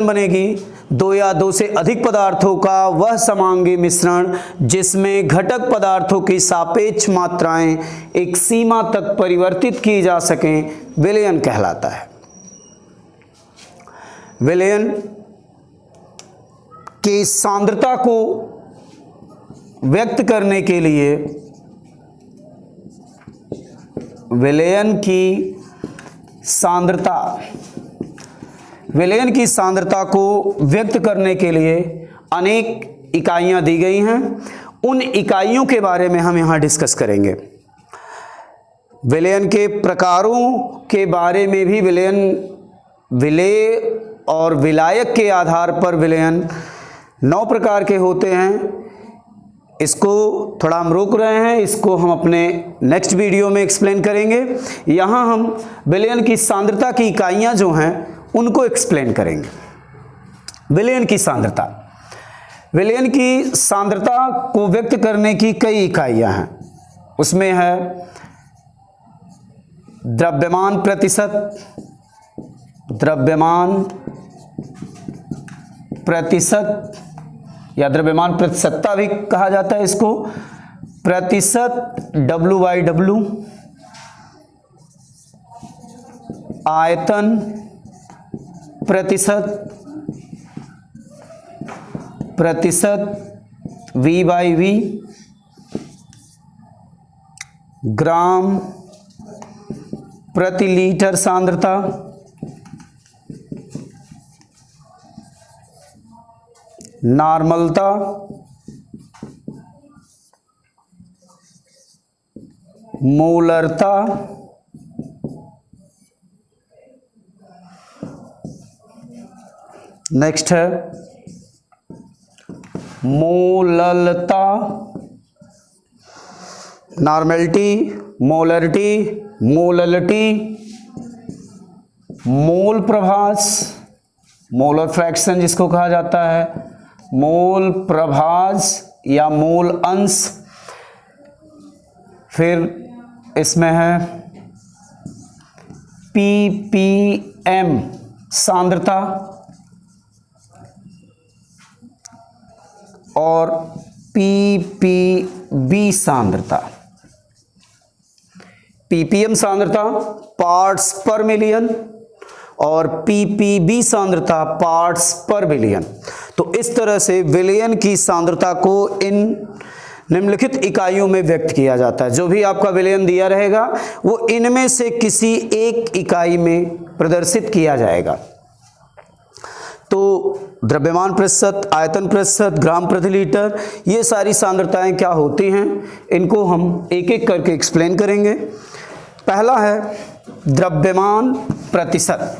बनेगी दो या दो से अधिक पदार्थों का वह समांगी मिश्रण जिसमें घटक पदार्थों की सापेक्ष मात्राएं एक सीमा तक परिवर्तित की जा सकें, विलयन कहलाता है। विलयन की सांद्रता को व्यक्त करने के लिए विलयन की सांद्रता को व्यक्त करने के लिए अनेक इकाइयां दी गई हैं। उन इकाइयों के बारे में हम यहां डिस्कस करेंगे। विलयन के प्रकारों के बारे में भी विलेय और विलायक के आधार पर विलयन 9 प्रकार के होते हैं। इसको थोड़ा हम रोक रहे हैं, इसको हम अपने नेक्स्ट वीडियो में एक्सप्लेन करेंगे। यहाँ हम विलयन की सांद्रता की इकाइयाँ जो हैं उनको एक्सप्लेन करेंगे। विलयन की सांद्रता को व्यक्त करने की कई इकाइयाँ हैं। उसमें है द्रव्यमान प्रतिशत या द्रव्यमान प्रतिशतता भी कहा जाता है इसको, प्रतिशत W/W, आयतन प्रतिशत V/V, ग्राम प्रति लीटर सांद्रता, नॉर्मलता, मोलरता, नेक्स्ट है मोललता, नॉर्मलिटी, मोलरिटी, मोल प्रभास, मोलर फ्रैक्शन जिसको कहा जाता है, मोल प्रभास या मोल अंश। फिर इसमें है ppm सांद्रता और ppb सांद्रता। ppm सांद्रता पार्ट्स पर मिलियन और ppb सांद्रता पार्ट्स पर बिलियन। तो इस तरह से विलयन की सांद्रता को इन निम्नलिखित इकाइयों में व्यक्त किया जाता है। जो भी आपका विलयन दिया रहेगा वो इनमें से किसी एक इकाई में प्रदर्शित किया जाएगा। तो द्रव्यमान प्रतिशत, आयतन प्रतिशत, ग्राम प्रति लीटर, ये सारी सांद्रताएं क्या होती हैं इनको हम एक एक करके एक्सप्लेन करेंगे। पहला है द्रव्यमान प्रतिशत।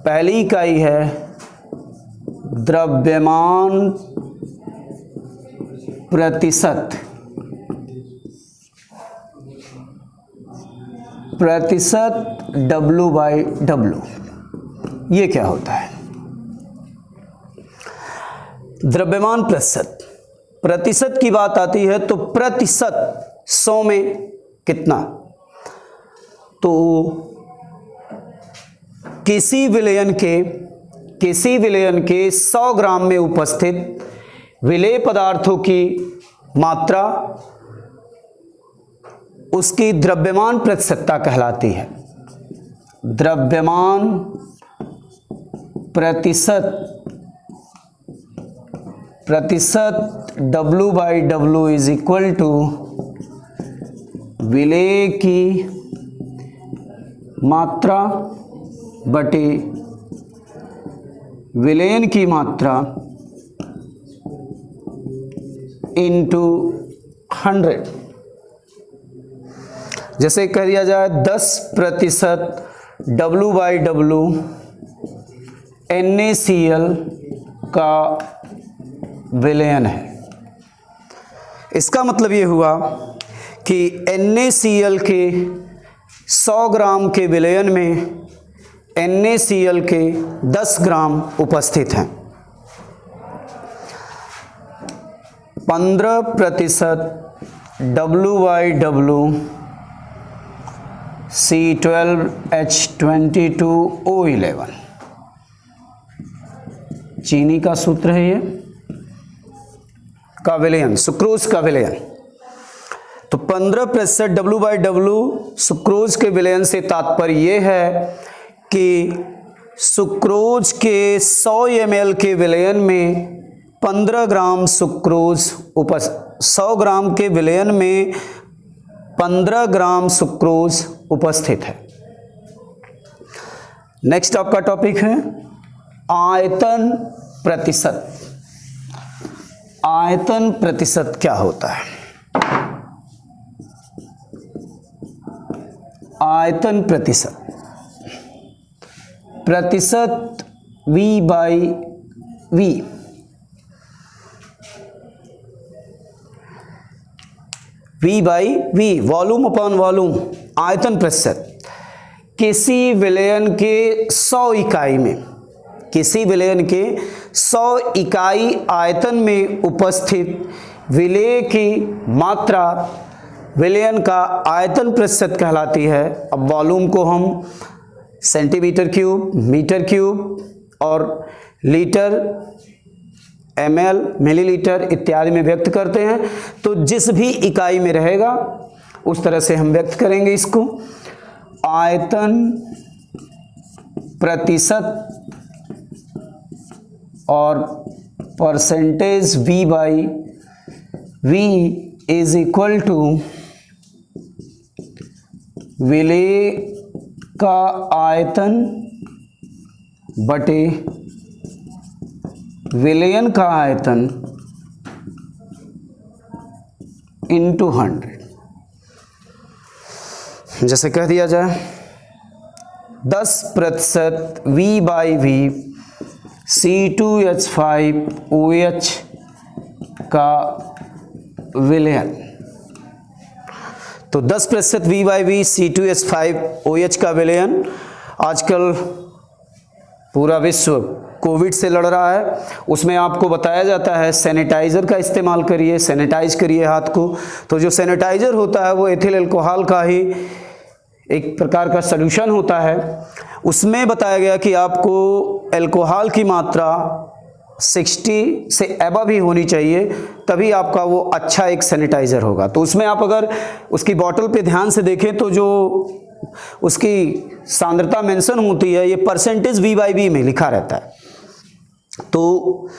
पहली इकाई है द्रव्यमान प्रतिशत W/W। ये क्या होता है? द्रव्यमान प्रतिशत की बात आती है तो प्रतिशत 100 में कितना, तो किसी विलयन के 100 ग्राम में उपस्थित विलेय पदार्थों की मात्रा उसकी द्रव्यमान प्रतिशतता कहलाती है। द्रव्यमान प्रतिशत W/W इज इक्वल टू विलेय की मात्रा बटे विलयन की मात्रा इंटू 100। जैसे कह दिया जाए 10% W/W NaCl का विलयन है। इसका मतलब ये हुआ कि NaCl के 100 ग्राम के विलयन में NaCl के 10 ग्राम उपस्थित हैं। 15% W/W C12H22O11 चीनी का सूत्र है ये, का विलयन, सुक्रोज का विलयन। तो 15% W/W सुक्रोज के विलयन से तात्पर्य ये है कि सुक्रोज के 100 ml के विलयन में 15 ग्राम सुक्रोज 100 ग्राम के विलयन में 15 ग्राम सुक्रोज उपस्थित है। नेक्स्ट आपका टॉपिक है आयतन प्रतिशत। आयतन प्रतिशत क्या होता है? आयतन प्रतिशत, प्रतिशत V/V, V/V, volume upon volume, आयतन प्रतिशत। किसी विलयन के 100 इकाई में, किसी विलयन के 100 इकाई आयतन में उपस्थित विलेय की मात्रा विलयन का आयतन प्रतिशत कहलाती है। अब वॉल्यूम को हम सेंटीमीटर क्यूब, मीटर क्यूब और लीटर, ml, मिलीलीटर इत्यादि में व्यक्त करते हैं। तो जिस भी इकाई में रहेगा उस तरह से हम व्यक्त करेंगे इसको। आयतन प्रतिशत और percentage V/V is equal to विलेय का आयतन बटे विलयन का आयतन इंटू 100। जैसे कह दिया जाए 10% V/V C2H5OH का विलयन। तो 10% V/V C2H5OH का विलयन। आजकल पूरा विश्व कोविड से लड़ रहा है, उसमें आपको बताया जाता है सैनिटाइज़र का इस्तेमाल करिए, सैनिटाइज करिए हाथ को। तो जो सैनिटाइज़र होता है वो एथिल अल्कोहल का ही एक प्रकार का सॉल्यूशन होता है। उसमें बताया गया कि आपको अल्कोहल की मात्रा 60 से अबव ही होनी चाहिए, तभी आपका वो अच्छा एक सैनिटाइज़र होगा। तो उसमें आप अगर उसकी बॉटल पे ध्यान से देखें तो जो उसकी सांद्रता मेंशन होती है ये परसेंटेज V/V में लिखा रहता है। तो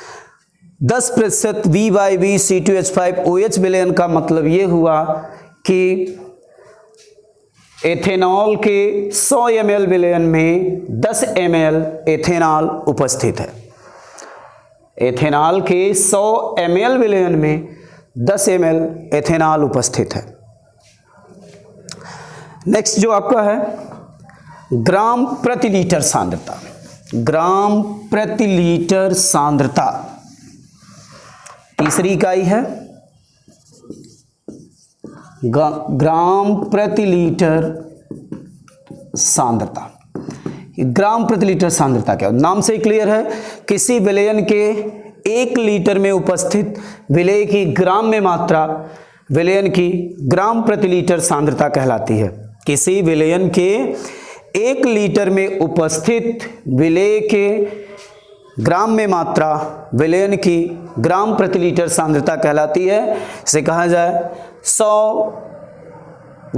10% V/V C2H5OH विलयन का मतलब ये हुआ कि एथेनॉल के 100 ml विलयन में 10 ml एथेनॉल उपस्थित है। एथेनॉल के 100 ml विलयन में 10 ml एथेनॉल उपस्थित है। नेक्स्ट जो आपका है ग्राम प्रति लीटर सांद्रता। ग्राम प्रति लीटर सांद्रता तीसरी इकाई है। ग्राम प्रति लीटर सांद्रता। ग्राम प्रति लीटर सांद्रता क्या? नाम से क्लियर है, किसी विलयन के 1 लीटर में उपस्थित विलेय की ग्राम में मात्रा विलयन की ग्राम प्रति लीटर सांद्रता कहलाती है। किसी विलयन के 1 लीटर में उपस्थित विलेय के ग्राम में मात्रा विलयन की ग्राम प्रति लीटर सांद्रता कहलाती है। इसे कहा जाए 100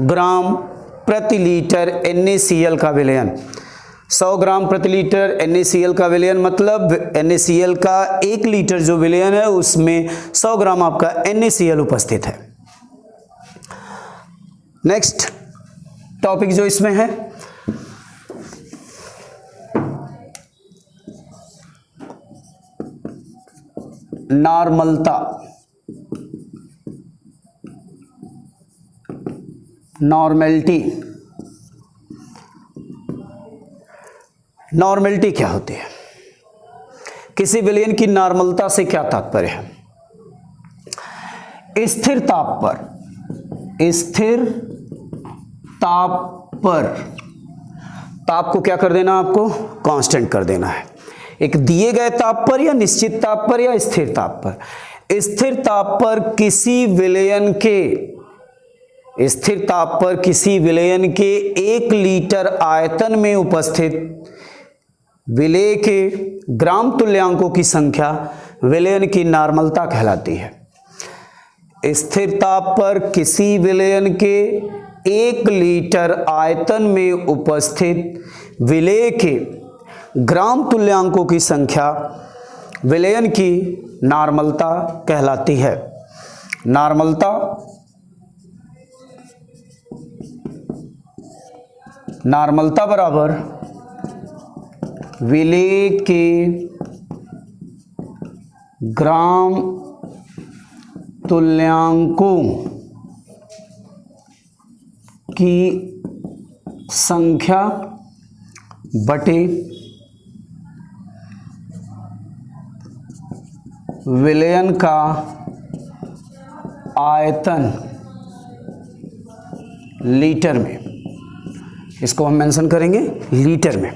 ग्राम प्रति लीटर NaCl का विलयन। 100 ग्राम प्रति लीटर NaCl का विलयन मतलब NaCl का 1 लीटर जो विलयन है उसमें 100 ग्राम आपका NaCl उपस्थित है। नेक्स्ट टॉपिक जो इसमें है नॉर्मलता। नॉर्मेलिटी। नॉर्मेलिटी क्या होती है? किसी विलयन की नॉर्मलता से क्या तात्पर्य है? स्थिर ताप पर, स्थिर ताप पर, ताप को क्या कर देना, आपको कांस्टेंट कर देना है। एक दिए गए ताप पर या निश्चित ताप पर या स्थिर ताप पर। स्थिर ताप पर किसी विलयन के 1 लीटर आयतन में उपस्थित विलेय के ग्राम तुल्यांकों की संख्या विलयन की नॉर्मलता कहलाती है। स्थिर ताप पर किसी विलयन के 1 लीटर आयतन में उपस्थित विलेय के ग्राम तुल्यांकों की संख्या विलयन की नॉर्मलता कहलाती है। नॉर्मलता बराबर विलेय के ग्राम तुल्यांकों की संख्या बटे विलयन का आयतन लीटर में। इसको हम मेंशन करेंगे लीटर में।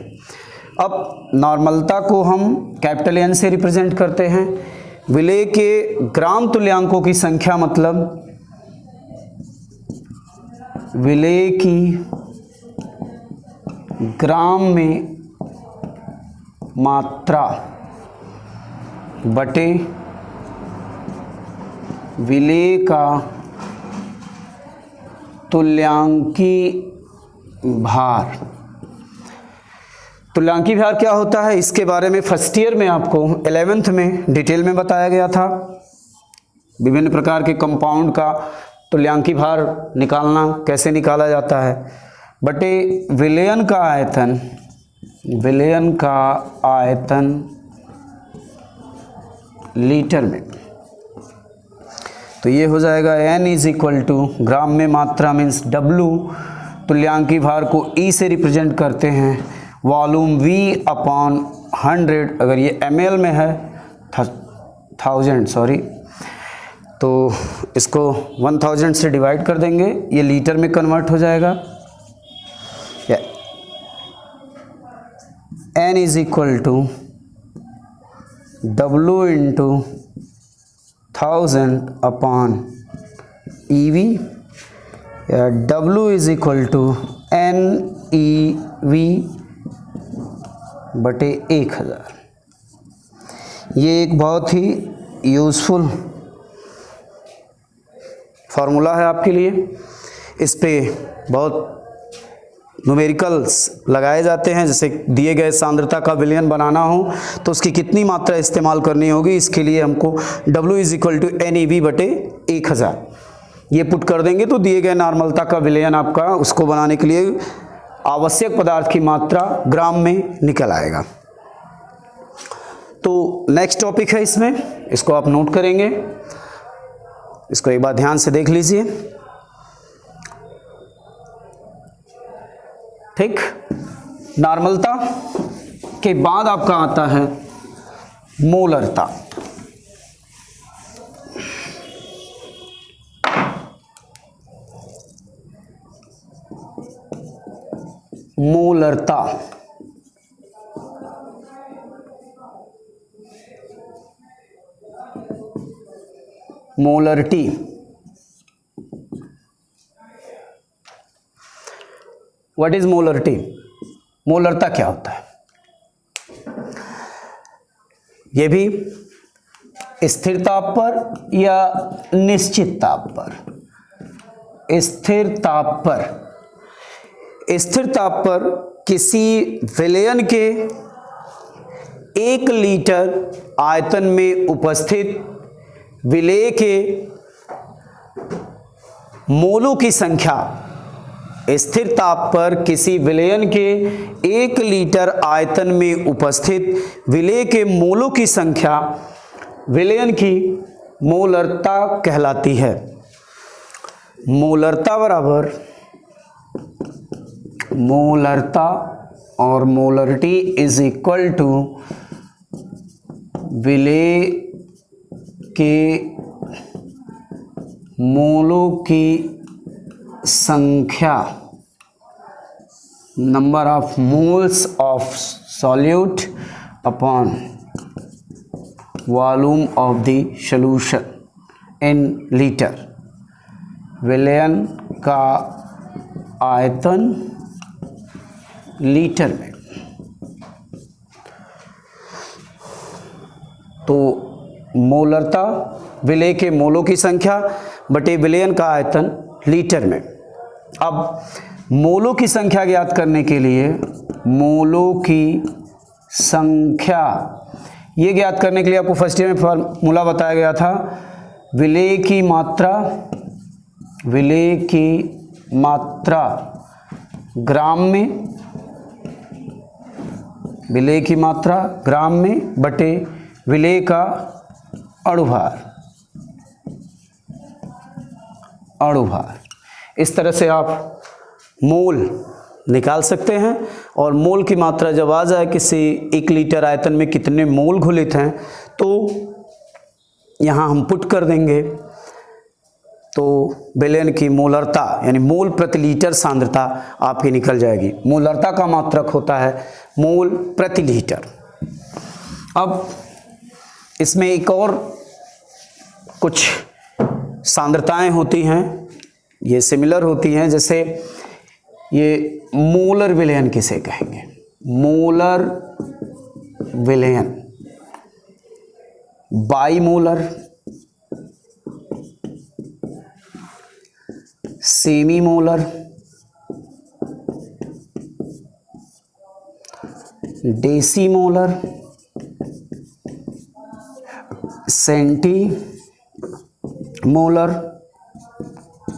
अब नॉर्मलता को हम कैपिटल एन से रिप्रेजेंट करते हैं। विलेय के ग्राम तुल्यांकों की संख्या मतलब विलेय की ग्राम में मात्रा बटे विलेय का तुल्यांकी भार। तुल्यांकी भार क्या होता है, इसके बारे में फर्स्ट ईयर में आपको 11th में डिटेल में बताया गया था। विभिन्न प्रकार के कंपाउंड का तुल्यांकी भार निकालना कैसे निकाला जाता है, बटे विलयन का आयतन लीटर में। तो ये हो जाएगा N इज इक्वल टू ग्राम में मात्रा मीन्स W, तुल्यांकी भार को E से रिप्रेजेंट करते हैं, वॉल्यूम V अपॉन 100, अगर ये ml में है 1000 सॉरी, तो इसको 1000 से डिवाइड कर देंगे, ये लीटर में कन्वर्ट हो जाएगा। N is equal to W into 1000 upon EV, या W is equal to NEV बटे 1000। ये एक बहुत ही यूज़फुल फार्मूला है आपके लिए। इस पे बहुत न्यूमेरिकल्स लगाए जाते हैं, जैसे दिए गए सांद्रता का विलयन बनाना हो तो उसकी कितनी मात्रा इस्तेमाल करनी होगी, इसके लिए हमको W is equal to NEV बटे 1000 ये पुट कर देंगे तो दिए गए नॉर्मलता का विलयन आपका उसको बनाने के लिए आवश्यक पदार्थ की मात्रा ग्राम में निकल आएगा। तो नेक्स्ट टॉपिक है इसमें, इसको आप नोट करेंगे, इसको एक बार ध्यान से देख लीजिए। ठीक, नॉर्मलता के बाद आपका आता है मोलरता। मोलरता मोलरिटी व्हाट इज मोलरिटी? मोलरता क्या होता है? यह भी स्थिर ताप पर या निश्चित ताप पर? स्थिर ताप पर किसी विलयन के 1 लीटर आयतन में उपस्थित विलेय के मोलों की संख्या, स्थिर ताप पर किसी विलयन के 1 लीटर आयतन में उपस्थित विलेय के मोलों की संख्या विलयन की मोलरता कहलाती है। मोलरता बराबर मोलरता और मोलरिटी इज इक्वल टू विलेय के मोलों की संख्या, number of moles of solute upon volume of the solution in litre, विलयन का आयतन लीटर में। तो मोलरता विलेय के मोलों की संख्या बटे विलयन का आयतन लीटर में। अब मोलों की संख्या ज्ञात करने के लिए मोलों की संख्या ये ज्ञात करने के लिए आपको फर्स्ट ईयर में फॉर्मूला बताया गया था, विलेय की मात्रा ग्राम में, विलेय की मात्रा ग्राम में बटे विलेय का अणुभार। इस तरह से आप मोल निकाल सकते हैं। और मोल की मात्रा जब आ जाए किसी 1 लीटर आयतन में कितने मोल घुलित हैं तो यहाँ हम पुट कर देंगे, तो विलयन की मोलरता यानी मोल प्रति लीटर सांद्रता आपकी निकल जाएगी। मोलरता का मात्रक होता है मोल प्रति लीटर। अब इसमें एक और कुछ सांद्रताएं होती हैं, ये सिमिलर होती हैं, जैसे ये मोलर विलयन किसे कहेंगे, मोलर विलयन, बाईमोलर, सेमीमोलर, डेसीमोलर, सेंटीमोलर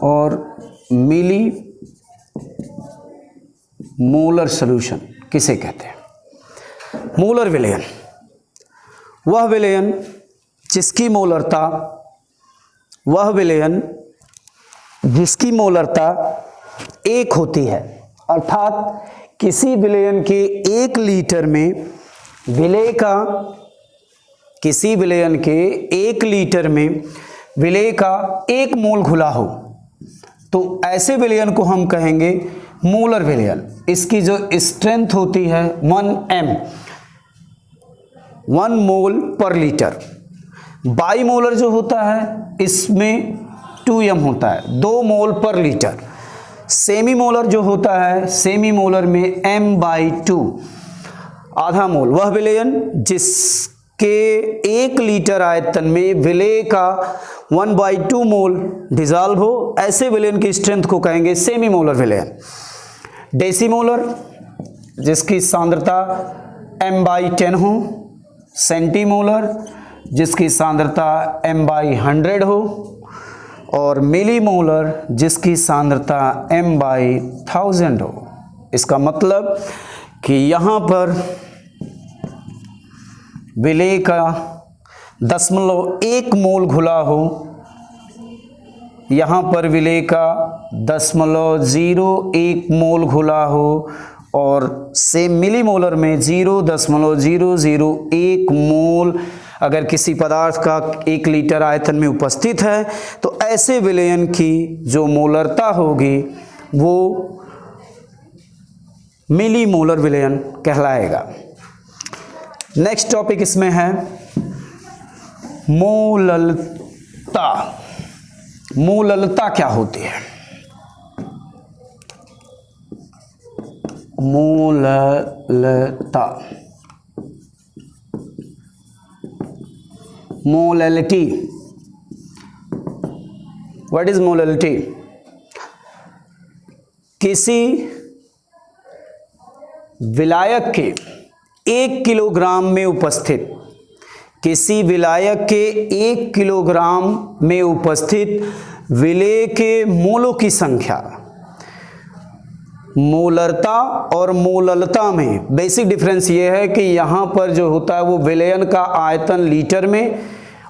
और मिली मोलर सॉल्यूशन किसे कहते हैं। मोलर विलयन वह विलयन जिसकी मोलरता 1 होती है, अर्थात किसी विलयन के 1 लीटर में विलेय का, किसी विलयन के 1 लीटर में विलेय का 1 मोल घुला हो तो ऐसे विलयन को हम कहेंगे मोलर विलयन। इसकी जो स्ट्रेंथ होती है 1 मोल पर लीटर। बाईमोलर जो होता है इसमें 2m होता है, 2 मोल पर लीटर। सेमीमोलर जो होता है, सेमीमोलर में m/2 आधा मोल। वह विलयन जिसके 1 लीटर आयतन में विलेय का 1/2 मोल डिजॉल्व हो, ऐसे विलयन की स्ट्रेंथ को कहेंगे सेमीमोलर विलयन। डेसीमोलर जिसकी सांद्रता m/10 हो, सेंटीमोलर जिसकी सांद्रता m/100 हो और मिलीमोलर जिसकी सांद्रता m/1000 हो। इसका मतलब कि यहाँ पर विलेय का 0.1 मोल घुला हो, यहाँ पर विलेय का 0.01 मोल घुला हो और सेम मिलीमोलर में 0.001 मोल अगर किसी पदार्थ का 1 लीटर आयतन में उपस्थित है तो ऐसे विलयन की जो मोलरता होगी वो मिलीमोलर विलयन कहलाएगा। नेक्स्ट टॉपिक इसमें है मोललता। मोललता क्या होती है? मोललता, मोलैलिटी। What is molality? किसी विलायक के 1 किलोग्राम में उपस्थित, किसी विलायक के 1 किलोग्राम में उपस्थित विलेय के मोलों की संख्या। मोलरता और मोललता में बेसिक डिफरेंस ये है कि यहाँ पर जो होता है वो विलयन का आयतन लीटर में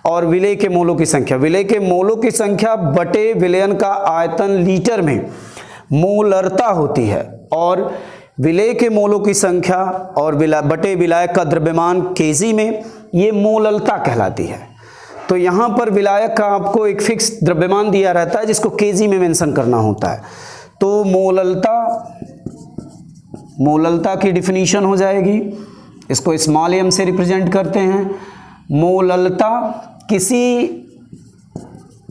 और विलेय के मोलों की संख्या, विलेय के मोलों की संख्या बटे विलयन का आयतन लीटर में मोलरता होती है और विलेय के मोलों की संख्या और बटे विलायक का द्रव्यमान केजी में ये मोललता कहलाती है। तो यहाँ पर विलायक का आपको एक फिक्स द्रव्यमान दिया रहता है जिसको केजी में मेंशन करना होता है। तो मोललता की डिफिनीशन हो जाएगी, इसको स्मॉल m से रिप्रेजेंट करते हैं। मोललता किसी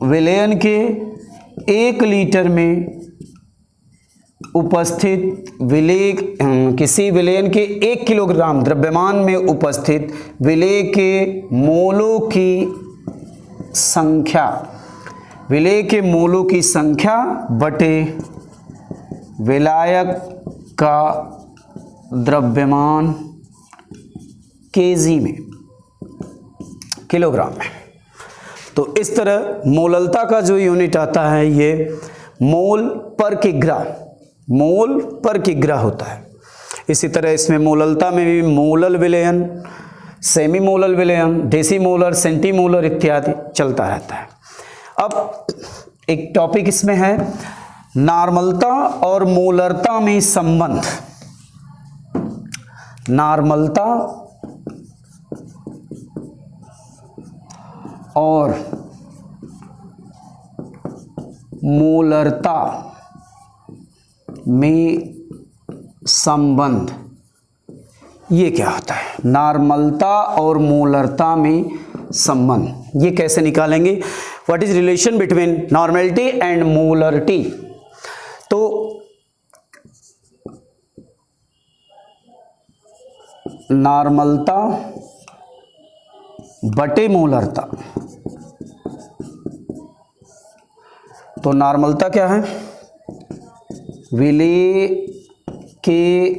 विलयन के 1 लीटर में उपस्थित विलेय, किसी विलयन के 1 किलोग्राम द्रव्यमान में उपस्थित विलेय के मोलों की संख्या, विलेय के मोलों की संख्या बटे विलायक का द्रव्यमान केजी में, किलोग्राम में। तो इस तरह मोललता का जो यूनिट आता है ये मोल पर किग्रा, मोल पर किग्रा होता है। इसी तरह इसमें मोललता में भी मोलल विलयन, सेमी मोलल विलयन, डेसीमोलर, सेंटीमोलर इत्यादि चलता रहता है। अब एक टॉपिक इसमें है नॉर्मलता और मोलरता में संबंध। नॉर्मलता और मोलरता में संबंध, ये क्या होता है? नॉर्मलता और मोलरता में संबंध ये कैसे निकालेंगे? What is relation between normality and molarity? तो नॉर्मलता बटे मोलरता, तो नॉर्मलता क्या है? विलेय के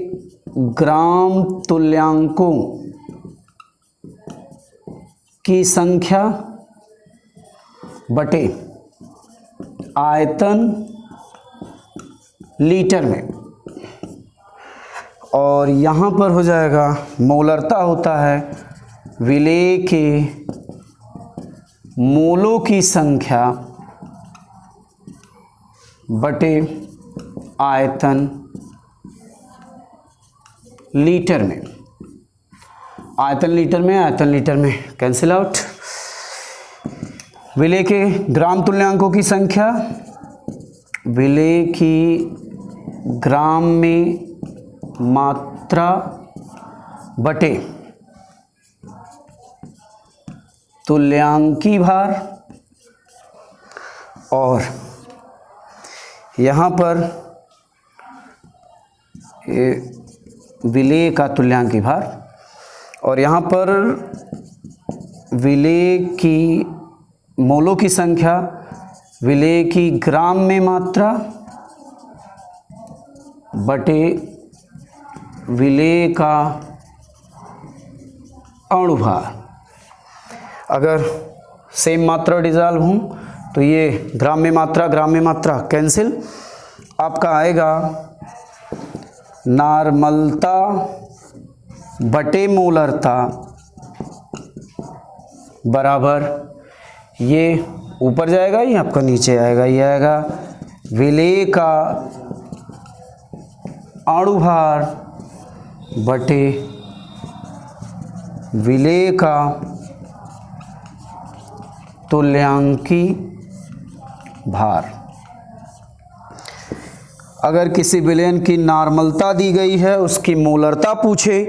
ग्राम तुल्यांकों की संख्या बटे आयतन लीटर में, और यहाँ पर हो जाएगा मोलरता होता है विलेय के मोलों की संख्या बटे आयतन लीटर में। आयतन लीटर में कैंसिल आउट। विलेय के ग्राम तुल्यांकों की संख्या, विलेय की ग्राम में मात्रा बटे तुल्यांकी भार, और यहाँ पर विलेय का तुल्यांकी भार, और यहाँ पर विलेय की मोलों की संख्या, विलेय की ग्राम में मात्रा बटे विलेय का अणुभार। अगर सेम मात्रा डिजॉल्व हों तो ये ग्राम में मात्रा कैंसिल, आपका आएगा नॉर्मलता बटे मोलरता बराबर, ये ऊपर जाएगा, ये आपका नीचे आएगा, ये आएगा विलेय का अणुभार बटे विलेय का तुल्यांकी भार। अगर किसी विलयन की नॉर्मलता दी गई है, उसकी मोलरता पूछे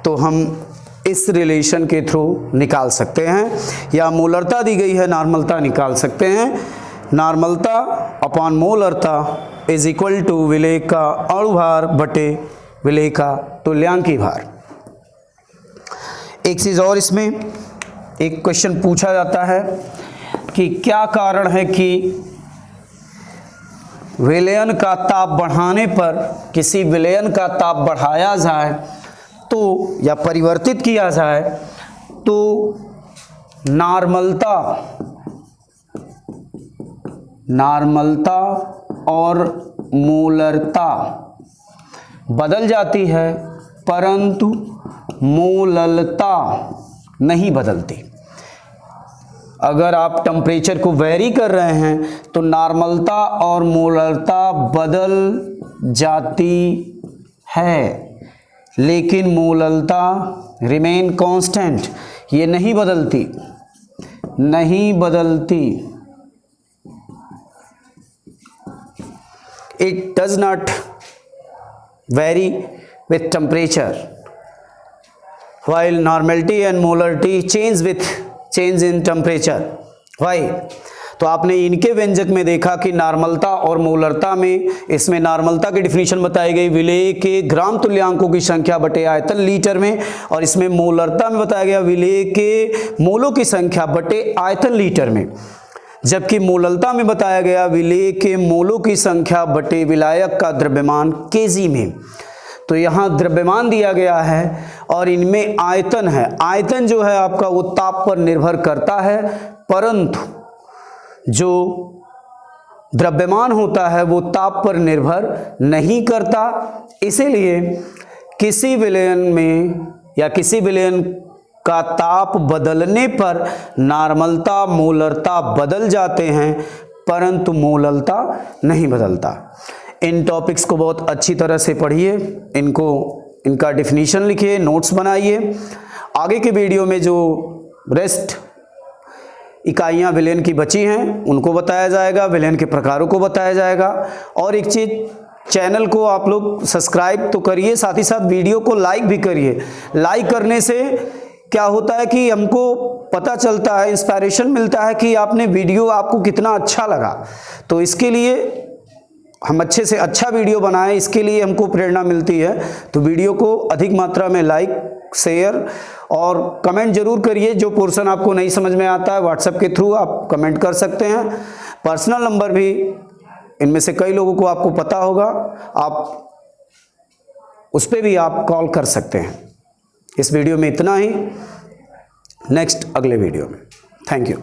तो हम इस रिलेशन के थ्रू निकाल सकते हैं, या मोलरता दी गई है नॉर्मलता निकाल सकते हैं। नॉर्मलता अपॉन मोलरता इज इक्वल टू विलेय का अणुभार बटे विलेय का तुल्यांकी भार। एक चीज़ और, इसमें एक क्वेश्चन पूछा जाता है कि क्या कारण है कि विलयन का ताप बढ़ाने पर, किसी विलयन का ताप बढ़ाया जाए तो या परिवर्तित किया जाए तो नॉर्मलता और मोलरता बदल जाती है, परंतु मोललता नहीं बदलती। अगर आप टेम्परेचर को वेरी कर रहे हैं तो नॉर्मलता और मोलरता बदल जाती है, लेकिन मोललता रिमेन कांस्टेंट, ये नहीं बदलती। It does not very with temperature. while normality and molarity change with change in temperature. Why? तो आपने इनके व्यंजक में देखा कि नॉर्मलता और मोलरता में, इसमें नॉर्मलता की डिफिनीशन बताई गई विलेय के ग्राम तुल्यांकों की संख्या बटे आयतन लीटर में, और इसमें मोलरता में बताया गया विलेय के मोलों की संख्या बटे आयतन लीटर में, जबकि मोललता में बताया गया विलेय के मोलों की संख्या बटे विलायक का द्रव्यमान केजी में। तो यहाँ द्रव्यमान दिया गया है और इनमें आयतन है। आयतन जो है आपका वो ताप पर निर्भर करता है, परंतु जो द्रव्यमान होता है वो ताप पर निर्भर नहीं करता। इसीलिए किसी विलयन में या किसी विलयन का ताप बदलने पर नॉर्मलता मोलरता बदल जाते हैं, परंतु मोललता नहीं बदलता। इन टॉपिक्स को बहुत अच्छी तरह से पढ़िए, इनका डिफिनीशन लिखिए, नोट्स बनाइए। आगे के वीडियो में जो रेस्ट इकाइयाँ विलयन की बची हैं उनको बताया जाएगा, विलयन के प्रकारों को बताया जाएगा। और एक चीज़, चैनल को आप लोग सब्सक्राइब तो करिए, साथ ही साथ वीडियो को लाइक भी करिए। लाइक करने से क्या होता है कि हमको पता चलता है, इंस्पायरेशन मिलता है कि आपने वीडियो आपको कितना अच्छा लगा। तो इसके लिए हम अच्छे से अच्छा वीडियो बनाएं, इसके लिए हमको प्रेरणा मिलती है। तो वीडियो को अधिक मात्रा में लाइक, शेयर और कमेंट जरूर करिए। जो पोर्शन आपको नहीं समझ में आता है व्हाट्सएप के थ्रू आप कमेंट कर सकते हैं। पर्सनल नंबर भी इनमें से कई लोगों को आपको पता होगा, आप उस पर भी आप कॉल कर सकते हैं। इस वीडियो में इतना ही, नेक्स्ट अगले वीडियो में। Thank you.